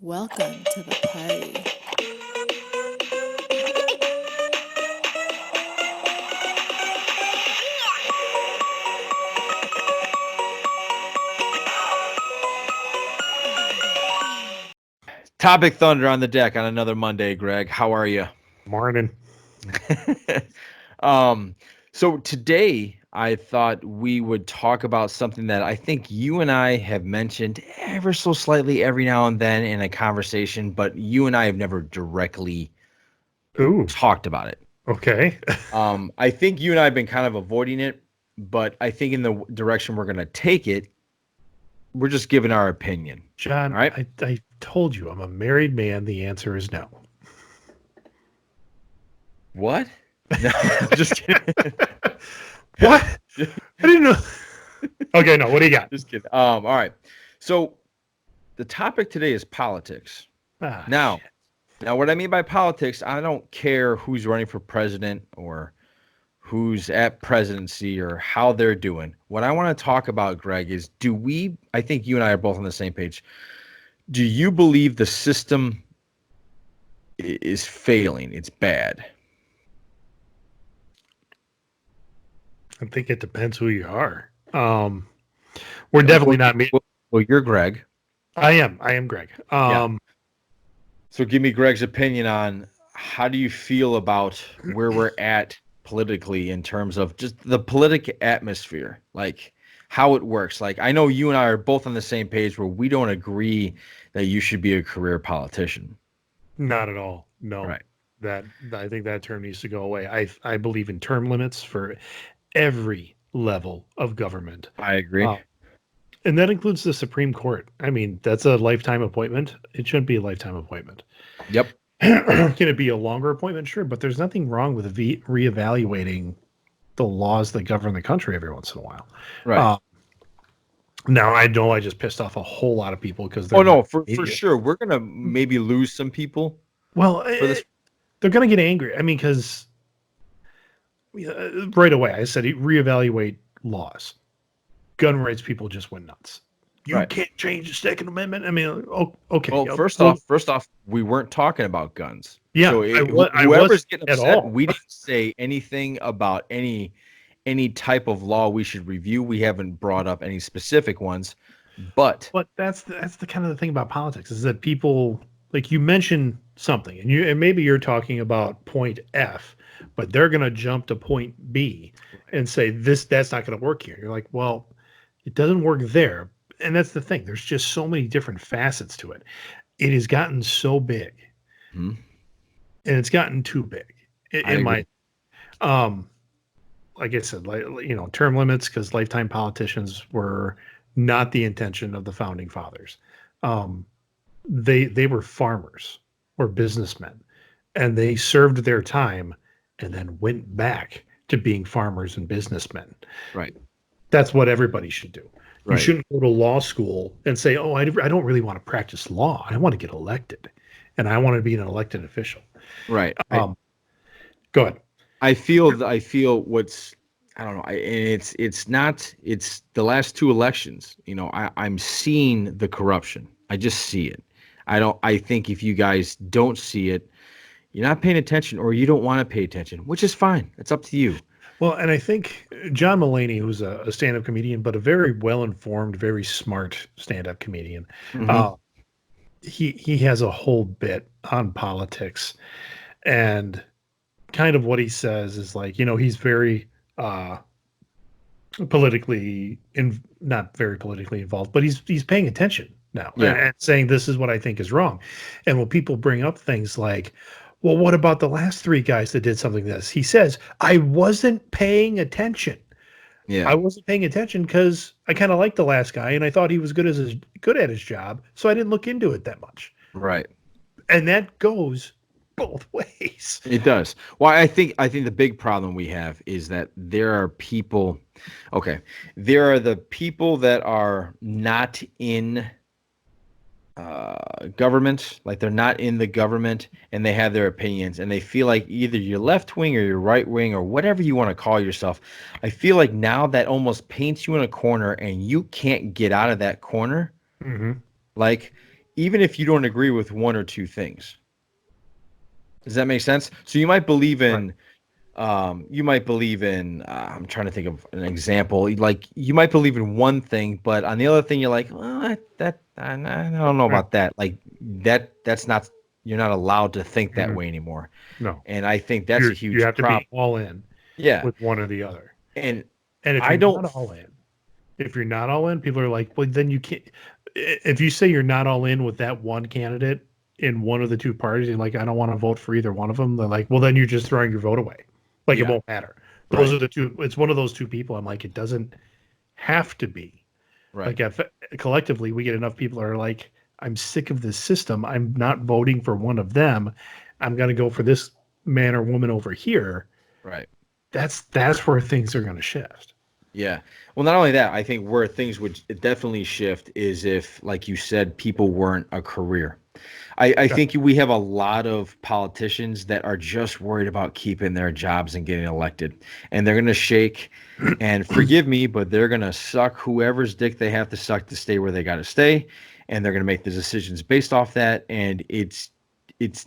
Welcome to the party. Topic Thunder on the deck on another Monday, Greg. How are you? Morning. um, so today I thought we would talk about something that I think you and I have mentioned ever so slightly every now and then in a conversation, but you and I have never directly Ooh, talked about it. okay. I think you and I have been kind of avoiding it, but I think in the direction we're going to take it, we're just giving our opinion. John, All right. I told you I'm a married man. The answer is no. What? No, just kidding. What? I didn't know. Okay, no. What do you got? Just kidding. All right. So the topic today is politics. Ah, Now, shit. now what I mean by politics, I don't care who's running for president or who's at presidency or how they're doing. What I want to talk about, Greg, is I think you and I are both on the same page. Do you believe the system is failing? It's bad. I think it depends who you are. We're Well, definitely not me. well, you're Greg. I am Greg. Yeah. So give me Greg's opinion on how do you feel about where we're at politically in terms of just the politic atmosphere, like how it works. Like I know you and I are both on the same page where we don't agree that you should be a career politician. Not at all. No. Right. That I think that term needs to go away. I believe in term limits for every level of government. I agree. Uh, and that includes the Supreme Court. I mean, that's a lifetime appointment. It shouldn't be a lifetime appointment. Yep. Can it be a longer appointment? Sure, but there's nothing wrong with reevaluating the laws that govern the country every once in a while. Right. Uh, now, I know I just pissed off a whole lot of people because they're Oh no, not for idiot. sure. We're gonna maybe lose some people Well, for this. they're going to get angry. I mean, because right away I said reevaluate laws. Gun rights people just went nuts. You Right. can't change the Second Amendment. I mean, oh, okay. Well, Yeah, first off, we weren't talking about guns. yeah, So I whoever's was getting at upset, all. we didn't say anything about any type of law we should review. We haven't brought up any specific ones, but But that's the kind of the thing about politics is that people like you mention something and maybe you're talking about point F, but they're going to jump to point B and say that's not going to work here. You're like, well, it doesn't work there, and that's the thing. There's just so many different facets to it. It has gotten so big, hmm, and it's gotten too big. I In agree. my um, like I said, term limits because lifetime politicians were not the intention of the founding fathers. Um, they were farmers or businessmen, and they served their time and then went back to being farmers and businessmen. Right, That's what everybody should do. You right, shouldn't go to law school and say, "Oh, I don't really want to practice law. I want to get elected, and I want to be an elected official." right. Um, Go ahead. I feel what's I don't know. And it's the last two elections. I'm seeing the corruption. I just see it. I think if you guys don't see it, you're not paying attention or you don't want to pay attention, which is fine. It's up to you. Well, and I think John Mulaney, who's a stand-up comedian, but a very well-informed, very smart stand-up comedian, Hmm. uh, he has a whole bit on politics, and kind of what he says is like, he's very politically in not very politically involved, but he's paying attention now Yeah. and saying this is what I think is wrong. And when people bring up things like, well, what about the last three guys that did something this? He says, I wasn't paying attention. I Yeah. wasn't paying attention because I kind of liked the last guy and I thought he was good at his job, so I didn't look into it that much. Right. And that goes both ways. It does. Well, I think the big problem we have is that there are people. Okay, there are the people that are not in government, like they're not in the government, and they have their opinions, and they feel like either you're left wing or you're right wing or whatever you want to call yourself. I feel like now that almost paints you in a corner, and you can't get out of that corner. Hmm. Like even if you don't agree with one or two things. Does that make sense? So you might believe in, I'm trying to think of an example. Like you might believe in one thing, but on the other thing, you're like, well, I don't know about that. Like that's not, you're not allowed to think that way anymore. No. And I think that's a huge You have to problem. be all in Yeah. with one or the other. And if I you're don't, not all in, if you're not all in, people are like, well, then you can't. If you say you're not all in with that one candidate in one of the two parties, you're like, I don't want to vote for either one of them. They're like, well, then you're just throwing your vote away. Like, it won't matter. Those are the two. It's one of those two people. I'm like, it doesn't have to be. right. Like, if collectively we get enough people that are like, I'm sick of this system. I'm not voting for one of them. I'm going to go for this man or woman over here. Right. That's where things are going to shift. Yeah. Well, not only that, I think where things would definitely shift is if, like you said, people weren't a career. I think we have a lot of politicians that are just worried about keeping their jobs and getting elected. And they're going to shake, and forgive me, but they're going to suck whoever's dick they have to suck to stay where they got to stay. And they're going to make the decisions based off that. And it's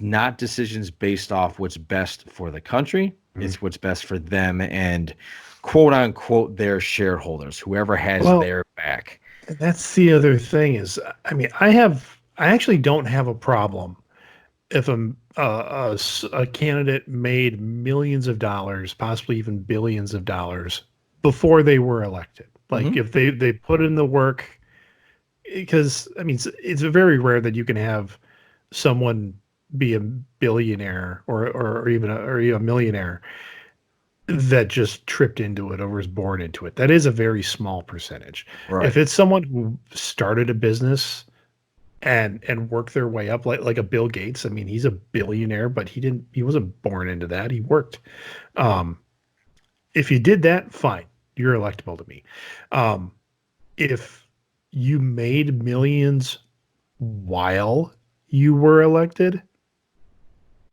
not decisions based off what's best for the country. It's what's best for them and quote unquote their shareholders, whoever has their back. That's the other thing is, I mean, I actually don't have a problem if a candidate made millions of dollars, possibly even billions of dollars before they were elected. Like if they put in the work, because I mean, it's very rare that you can have someone be a billionaire or even a millionaire that just tripped into it or was born into it. That is a very small percentage. Right. If it's someone who started a business and worked their way up, like a Bill Gates, I mean, he's a billionaire, but he wasn't born into that. He worked. If you did that, fine, you're electable to me. If you made millions while you were elected,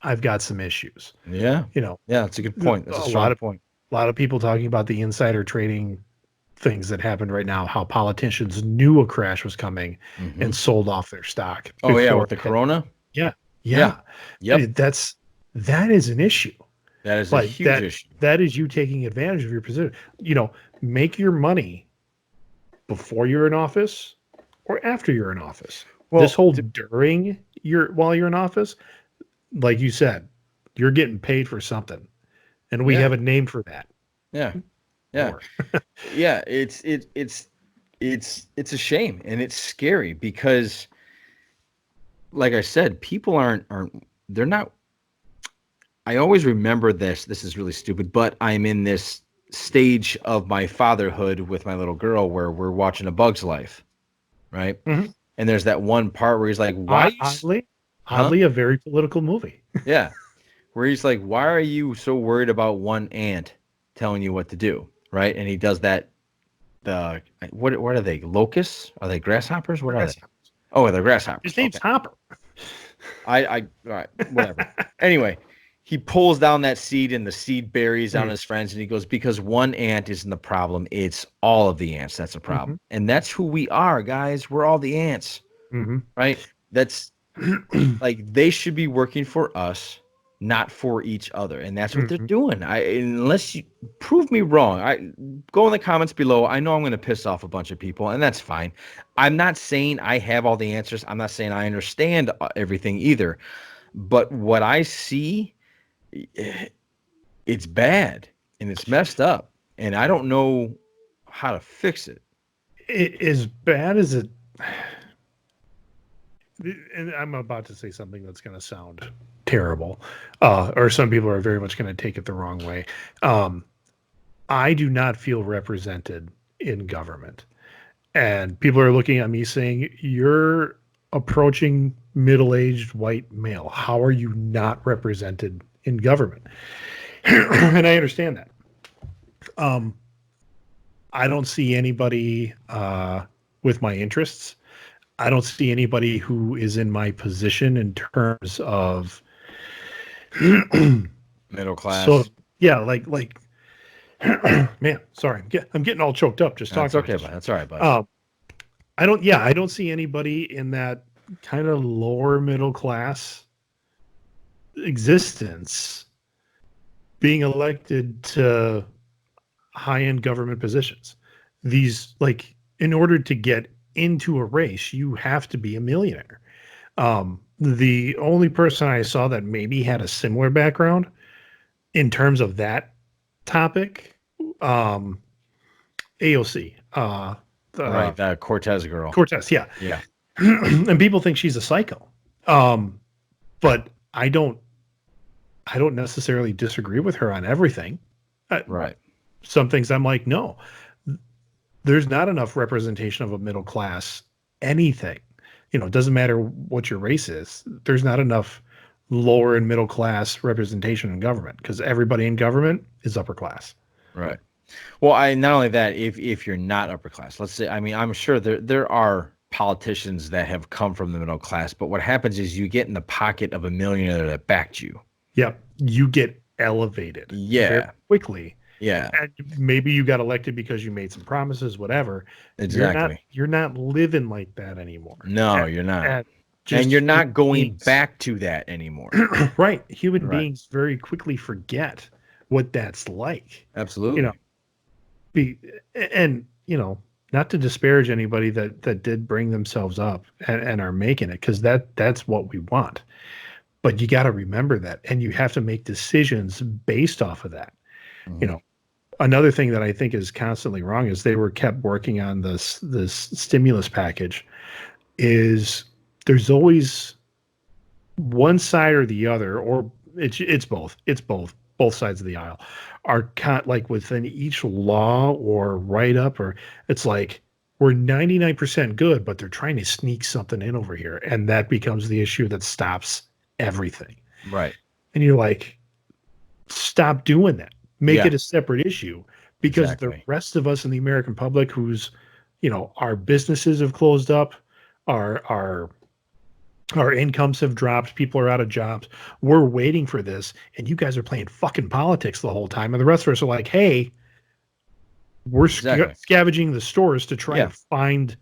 I've got some issues. Yeah. Yeah, that's a good point. That's a strong point. A lot of people talking about the insider trading things that happened right now, how politicians knew a crash was coming and sold off their stock. Oh, yeah, with the corona? Yeah. Yep. That is an issue. That is a huge issue. That is you taking advantage of your position. Make your money before you're in office or after you're in office. Well, this whole while you're in office, like you said, you're getting paid for something, and we have a name for that. Yeah. Yeah. It's a shame, and it's scary because, like I said, people they're not. I always remember this. This is really stupid, but I'm in this stage of my fatherhood with my little girl where we're watching A Bug's Life, right? Mm-hmm. And there's that one part where he's like, "Why?" Oddly, a very political movie. Yeah, where he's like, "Why are you so worried about one ant telling you what to do?" Right? And he does that. What are they? Locusts? Are they grasshoppers? What are they? Oh, they're grasshoppers. His name's Hopper. All right, whatever. Anyway, he pulls down that seed and the seed buries on his friends, and he goes, because one ant isn't the problem, it's all of the ants that's a problem. And that's who we are, guys. We're all the ants. Right? That's like, they should be working for us, not for each other. And that's what they're doing. Unless you prove me wrong, go in the comments below. I know I'm going to piss off a bunch of people, and that's fine. I'm not saying I have all the answers. I'm not saying I understand everything either. But what I see, it's bad and it's messed up, and I don't know how to fix it. As bad as it, and I'm about to say something that's going to sound terrible, or some people are very much going to take it the wrong way. I do not feel represented in government, and people are looking at me saying, "You're approaching middle-aged white male. How are you not represented in government?" And I understand that. I don't see anybody with my interests. I don't see anybody who is in my position in terms of middle class. So yeah, like man, sorry, I'm getting all choked up just talking. That's okay, bud. That's all right, bud. I don't see anybody in that kind of lower middle class existence being elected to high end government positions. These, like, in order to get into a race, you have to be a millionaire. The only person I saw that maybe had a similar background in terms of that topic, AOC, Right, that Cortez girl. Cortez, yeah. Yeah. And people think she's a psycho. But I don't necessarily disagree with her on everything. Right. Some things I'm like, no, there's not enough representation of a middle class anything. It doesn't matter what your race is. There's not enough lower and middle class representation in government because everybody in government is upper class. Right. Well, not only that, if you're not upper class, let's say, I mean, I'm sure there are politicians that have come from the middle class, but what happens is you get in the pocket of a millionaire that backed you. Yep. You get elevated very quickly. Yeah. And maybe you got elected because you made some promises, whatever. Exactly. You're not living like that anymore. No, you're not. And you're not going back to that anymore. Right. Human beings very quickly forget what that's like. Absolutely. Not to disparage anybody that did bring themselves up and are making it, because that's what we want. But you got to remember that, and you have to make decisions based off of that. Mm-hmm. Another thing that I think is constantly wrong is they were kept working on this stimulus package. Is there's always one side or the other, or it's both. It's both. Both sides of the aisle are like within each law or write up, or it's like we're 99% good, but they're trying to sneak something in over here, and that becomes the issue that stops everything. Right. And you're like, stop doing that. Make it a separate issue, because the rest of us in the American public, who's, our businesses have closed up, our incomes have dropped, people are out of jobs. We're waiting for this, and you guys are playing fucking politics the whole time. And the rest of us are like, hey, we're scavenging the stores to try to find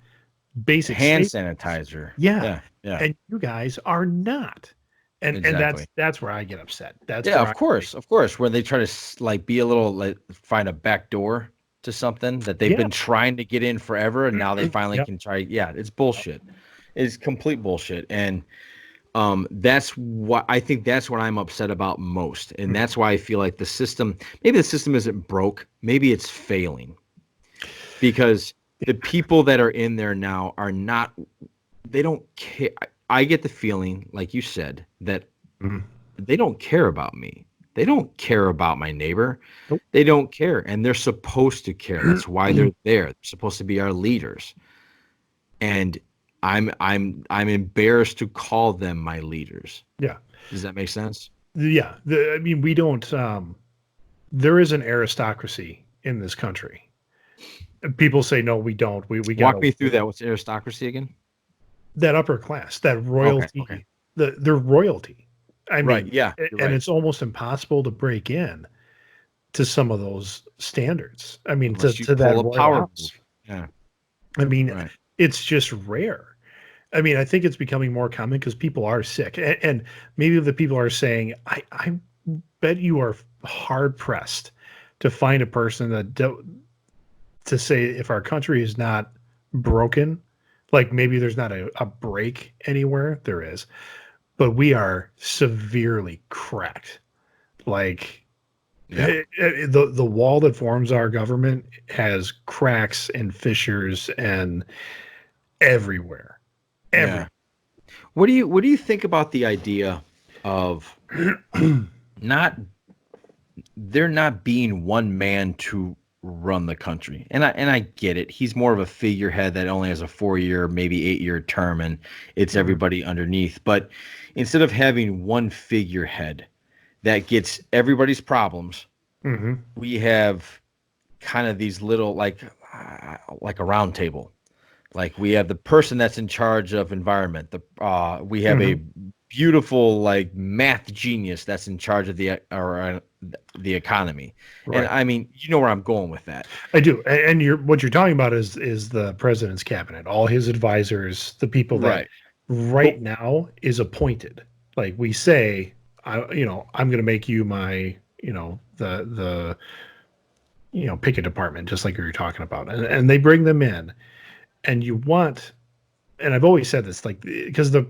basic hand sanitizer. Yeah. And you guys are not. And that's where I get upset. Of course. Where they try to be a little, find a back door to something that they've been trying to get in forever, and now they finally can try. Yeah, it's bullshit. It's complete bullshit. And that's what I'm upset about most. And that's why I feel like maybe the system isn't broke. Maybe it's failing, because the people that are in there now they don't care. I get the feeling, like you said, that they don't care about me. They don't care about my neighbor. Nope. They don't care. And they're supposed to care. That's why they're there. They're supposed to be our leaders. And I'm embarrassed to call them my leaders. Yeah. Does that make sense? Yeah. We don't, there is an aristocracy in this country. People say, no, we don't. We walk me through that. What's aristocracy again? That upper class, that royalty, their royalty. Right. Yeah. And it's almost impossible to break in to some of those standards. To that power. Yeah. It's just rare. I think it's becoming more common because people are sick, and maybe the people are saying, I bet you are hard pressed to find a person to say if our country is not broken. Like, maybe there's not a break anywhere. There is, but we are severely cracked. Like, the wall that forms our government has cracks and fissures and everywhere. Yeah. What do you think about the idea of there not being one man to run the country? And I get it. He's more of a figurehead that only has a 4-year, maybe 8-year term, and it's everybody underneath. But instead of having one figurehead that gets everybody's problems, we have kind of these little, like a round table. Like, we have the person that's in charge of environment. We have a beautiful, like, math genius that's in charge of the economy. Right. And you know where I'm going with that. I do. And what you're talking about is the president's cabinet, all his advisors, the people that right now is appointed. Like we say, I'm going to make you my, the pick a department, just like you were talking about, and they bring them in, and you want, and I've always said this, like because the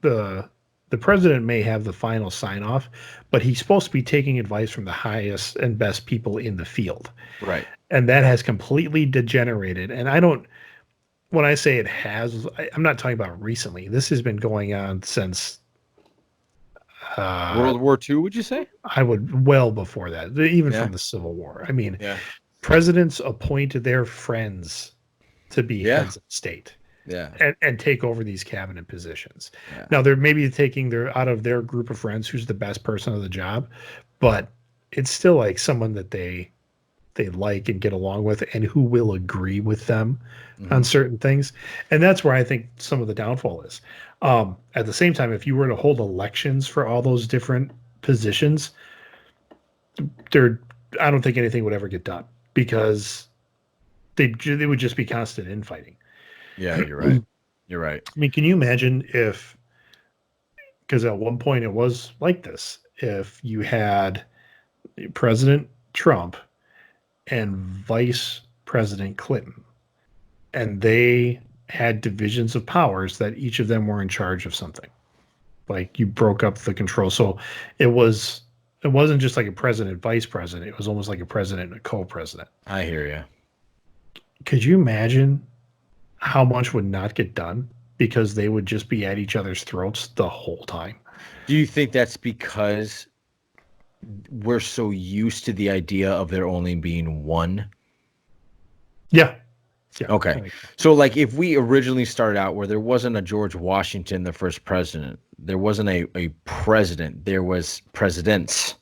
the president may have the final sign off, but he's supposed to be taking advice from the highest and best people in the field, Right. and that has completely degenerated. And I don't when I say it has, I'm not talking about recently. This has been going on since uh, World War II, would you say? I would well before that, even Yeah. from the Civil War. I mean, Yeah. presidents appoint their friends to be Yeah. heads of state Yeah. and take over these cabinet positions. Yeah. Now they're maybe taking their out of their group of friends who's the best person of the job, but it's still like someone that they like and get along with and who will agree with them on Mhm. certain things. And that's where I think some of the downfall is. At the same time, if you were to hold elections for all those different positions, there, I don't think anything would ever get done because they would just be constant infighting. Yeah, you're right. You're right. I mean, can you imagine if, because at one point it was like this, if you had President Trump and Vice President Clinton, and they had divisions of powers that each of them were in charge of something. Like you broke up the control. So it wasn't just like a president, vice president. It was almost like a president and a co-president. I hear you. Could you imagine how much would not get done because they would just be at each other's throats the whole time? Do you think that's because we're so used to the idea of there only being one? Yeah. Yeah. Okay. So like if we originally started out where there wasn't a George Washington, the first president, there wasn't a president, there was presidents,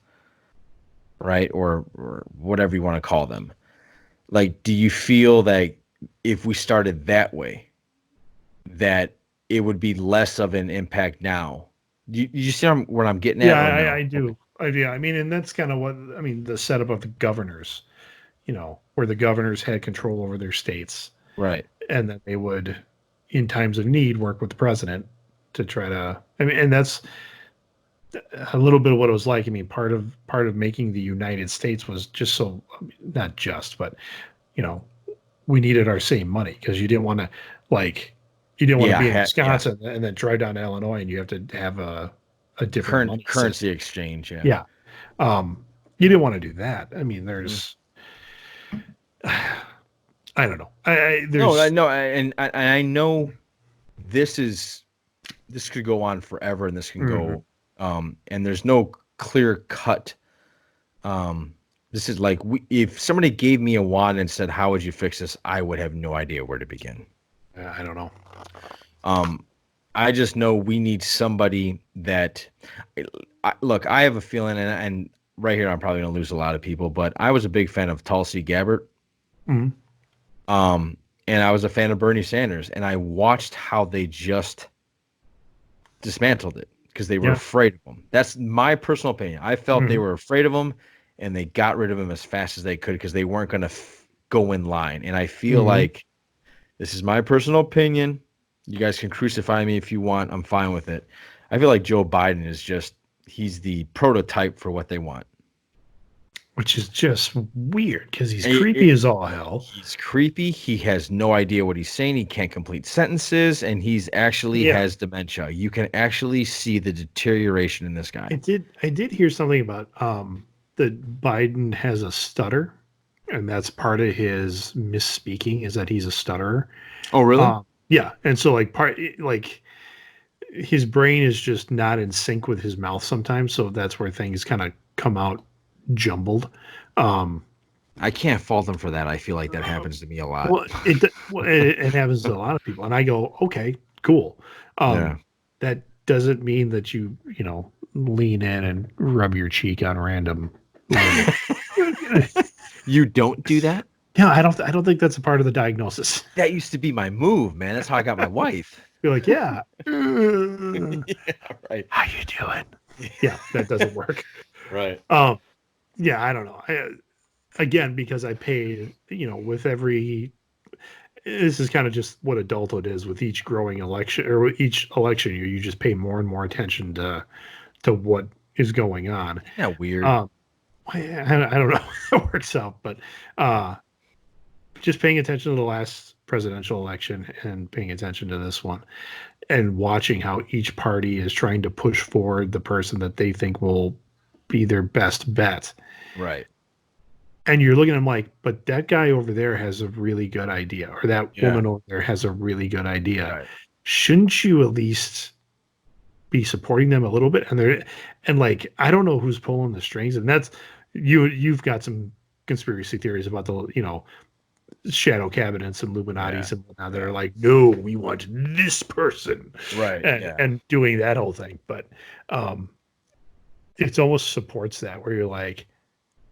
right? Or whatever you want to call them. Like, do you feel that if we started that way, that it would be less of an impact now? You see what I'm getting at? Yeah, Or no? I do. Yeah, I mean, and that's kind of what I mean. The setup of the governors, where the governors had control over their states, Right. and that they would, in times of need, work with the president to try to. I mean, and that's a little bit of what it was like. I mean, part of making the United States was just so not just, but you know, we needed our same money because like you didn't want to Yeah. be in Yeah. Wisconsin and then drive down to Illinois and you have to have a different money Currency system. exchange. Yeah. Yeah. You didn't want to do that. I mean, Mhm. there's I don't know. No, I There's know, I know this could go on forever, and this can Mhm. go, and there's no clear cut. This is like if somebody gave me a wand and said, "How would you fix this?" I would have no idea where to begin. I don't know. I just know we need somebody that. Look, I have a feeling, and right here, I'm probably going to lose a lot of people, but I was a big fan of Tulsi Gabbard. Mhm. And I was a fan of Bernie Sanders, and I watched how they just dismantled it because they were Yeah. afraid of him. That's my personal opinion. I felt they Mhm. were afraid of him, and they got rid of him as fast as they could because they weren't going to go in line. And I feel Mhm. like this is my personal opinion. You guys can crucify me if you want. I'm fine with it. I feel like Joe Biden is he's the prototype for what they want. Which is just weird because he's It- creepy it- as all hell. He's creepy. He has no idea what he's saying. He can't complete sentences, and he's actually Yeah. has dementia. You can actually see the deterioration in this guy. I did hear something about that Biden has a stutter, and that's part of his misspeaking is that he's a stutterer. Oh, really? Yeah, and so like his brain is just not in sync with his mouth sometimes, so that's where things kind of come out jumbled. Um, I can't fault him for that. I feel like that happens to me a lot. it happens to a lot of people, and I go, okay, cool. Yeah. That doesn't mean that lean in and rub your cheek on random. You don't do that? Yeah, I don't think that's a part of the diagnosis. That used to be my move, man. That's how I got my wife. You're like, yeah, Yeah, right. how you doing? Yeah, that doesn't work. Right. Yeah, I don't know. Again, because I pay, with every this is kind of just what adulthood is with each growing election or with each election year. You just pay more and more attention to what is going on. Yeah, weird. I don't know how it works out, but just paying attention to the last presidential election and paying attention to this one and watching how each party is trying to push forward the person that they think will be their best bet. Right. And you're looking at them like, but that guy over there has a really good idea, or that Yeah. woman over there has a really good idea. Right. Shouldn't you at least be supporting them a little bit? And like, I don't know who's pulling the strings, and that's you've got some conspiracy theories about the shadow cabinets and Illuminatis and whatnot that are like, no, we want this person, Right. and doing that whole thing. But it's almost supports that where you're like,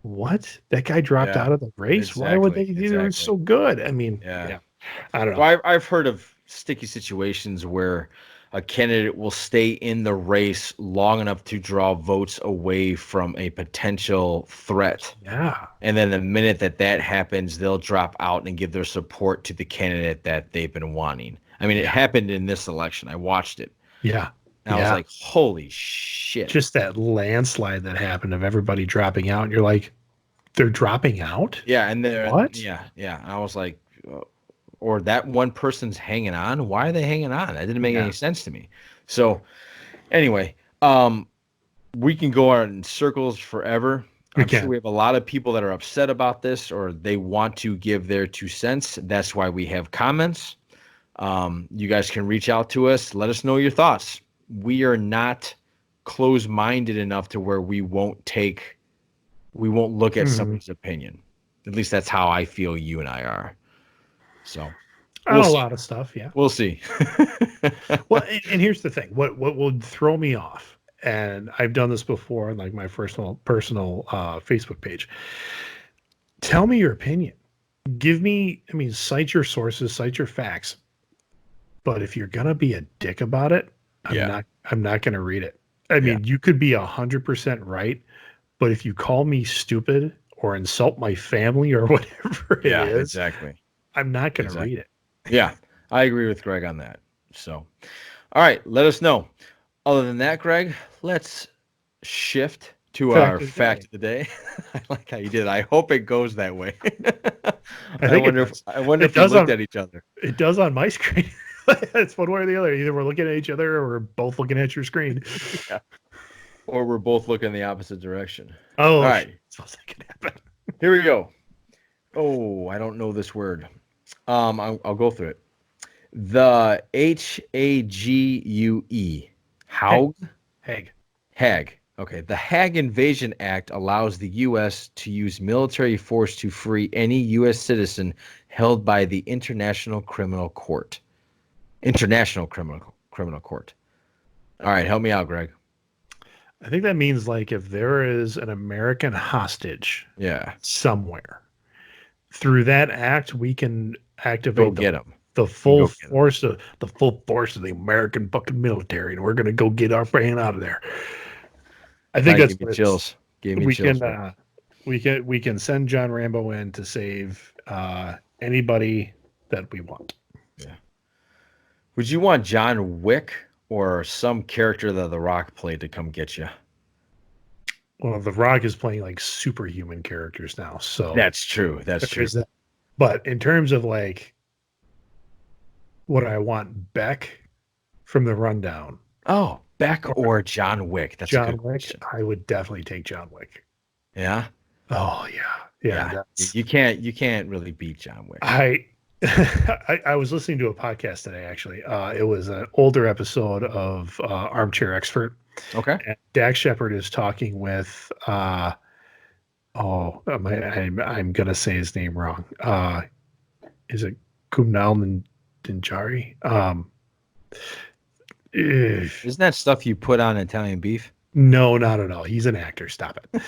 what? That guy dropped out of the race? Why would they do it so good? I mean, I don't know. Well, I've heard of sticky situations where a candidate will stay in the race long enough to draw votes away from a potential threat. Yeah. And then the minute that happens, they'll drop out and give their support to the candidate that they've been wanting. I mean, it happened in this election. I watched it. Yeah. And I was like, holy shit. Just that landslide that happened of everybody dropping out. And you're like, they're dropping out? Yeah. And they're, what? Yeah. Yeah. And I was like, or that one person's hanging on. Why are they hanging on? That didn't make any sense to me. So anyway, we can go on in circles forever. I'm sure we have a lot of people that are upset about this or they want to give their 2 cents. That's why we have comments. You guys can reach out to us. Let us know your thoughts. We are not closed-minded enough to where we won't look at somebody's opinion. At least that's how I feel you and I are. So a lot of stuff. Yeah. We'll see. Well, and here's the thing, what would throw me off, and I've done this before on like my personal Facebook page. Tell me your opinion. Cite your sources, cite your facts. But if you're gonna be a dick about it, I'm not gonna read it. I mean, you could be 100% right, but if you call me stupid or insult my family or whatever it is, exactly. I'm not gonna read it. Yeah, I agree with Greg on that. So, all right, let us know. Other than that, Greg, let's shift to our fact of the day. I like how you did it. I hope it goes that way. I wonder if we looked at each other. It does on my screen. It's one way or the other. Either we're looking at each other or we're both looking at your screen. Yeah. Or we're both looking in the opposite direction. Oh, all right. That could happen. Here we go. Oh, I don't know this word. I'll go through it. The Hague. Hague. Okay. The Hague Invasion Act allows the U.S. to use military force to free any U.S. citizen held by the International Criminal Court. International Criminal Court. All right, help me out, Greg. I think that means like if there is an American hostage, somewhere, through that act we can activate the full force of the American fucking military, and we're gonna go get our brain out of there. I think that's gave me chills. We can send John Rambo in to save anybody that we want. Yeah. Would you want John Wick or some character that The Rock played to come get you? Well, The Rock is playing like superhuman characters now, so that's true. That's true. That. But in terms of like what I want, Beck from The Rundown. Oh, Beck or John Wick? That's John a good Wick. question. I would definitely take John Wick. Yeah. Oh yeah. You can't really beat John Wick. I was listening to a podcast today. Actually, it was an older episode of Armchair Expert. Okay. And Dax Shepard is talking with I'm gonna say his name wrong. Is it Kumnal Nanjiani? Isn't that stuff you put on Italian beef? No, not at all. He's an actor. Stop it.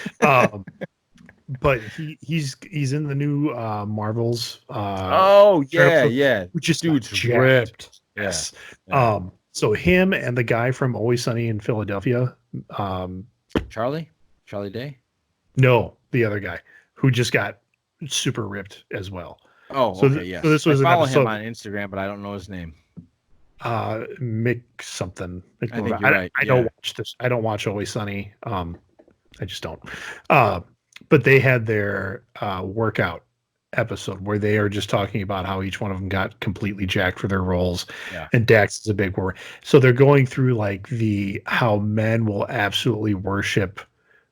But he's in the new Marvels. Which is dude's ripped. Yes. Yeah. So him and the guy from Always Sunny in Philadelphia. Charlie Day? No, the other guy who just got super ripped as well. Oh, So okay, yes. so this was I an follow episode. him on Instagram, but I don't know his name. Mick something. I think you're right. I Yeah. don't watch this. I don't watch Always Sunny. I just don't. But they had their workout episode where they are just talking about how each one of them got completely jacked for their roles, Yeah. and Dax is a big word. So they're going through like how men will absolutely worship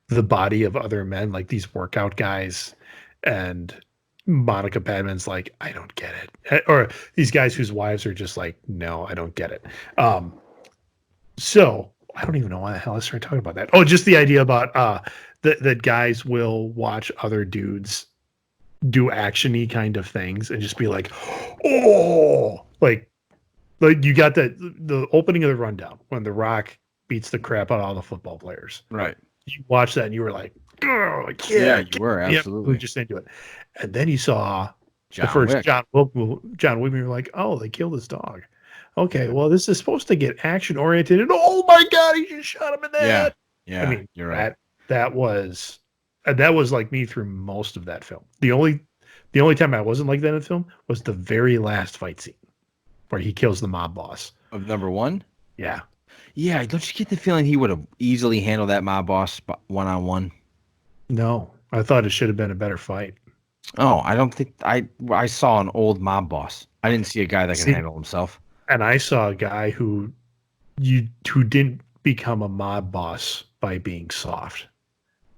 the body of other men, like these workout guys, and Monica Padman's like, I don't get it, or these guys whose wives are just like, no, I don't get it. So I don't even know why the hell I started talking about that. Oh, just the idea about that guys will watch other dudes do actiony kind of things and just be like, oh, like you got the opening of the rundown when The Rock beats the crap out of all the football players. Right. You watched that and you were like, oh, Yeah, you were absolutely. we just into it. And then you saw John the first Wick. John Wick. You're like, oh, they killed his dog. Okay, well, this is supposed to get action oriented, and oh my god, he just shot him in the head. Yeah, I mean, you're right. that was like me through most of that film. The only time I wasn't like that in the film was the very last fight scene where he kills the mob boss. Of number one? Yeah. Yeah, don't you get the feeling he would have easily handled that mob boss one-on-one? No, I thought it should have been a better fight. Oh, I don't think I saw an old mob boss. I didn't see a guy that can handle himself. And I saw a guy who didn't become a mob boss by being soft.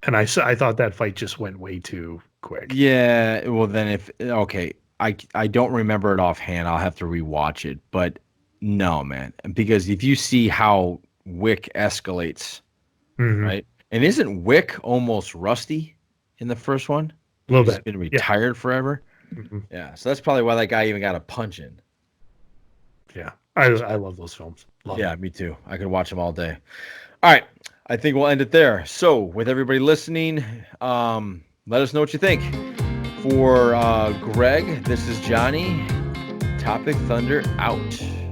And I thought that fight just went way too quick. Yeah, well then I don't remember it offhand. I'll have to rewatch it. But no, man, because if you see how Wick escalates, right? And isn't Wick almost rusty in the first one? A little He's bit. been retired forever. Mm-hmm. Yeah, so that's probably why that guy even got a punch in. Yeah, I love those films. Love them. Me too. I could watch them all day. All right, I think we'll end it there. So, with everybody listening, let us know what you think. For Greg, this is Johnny. Topic Thunder out.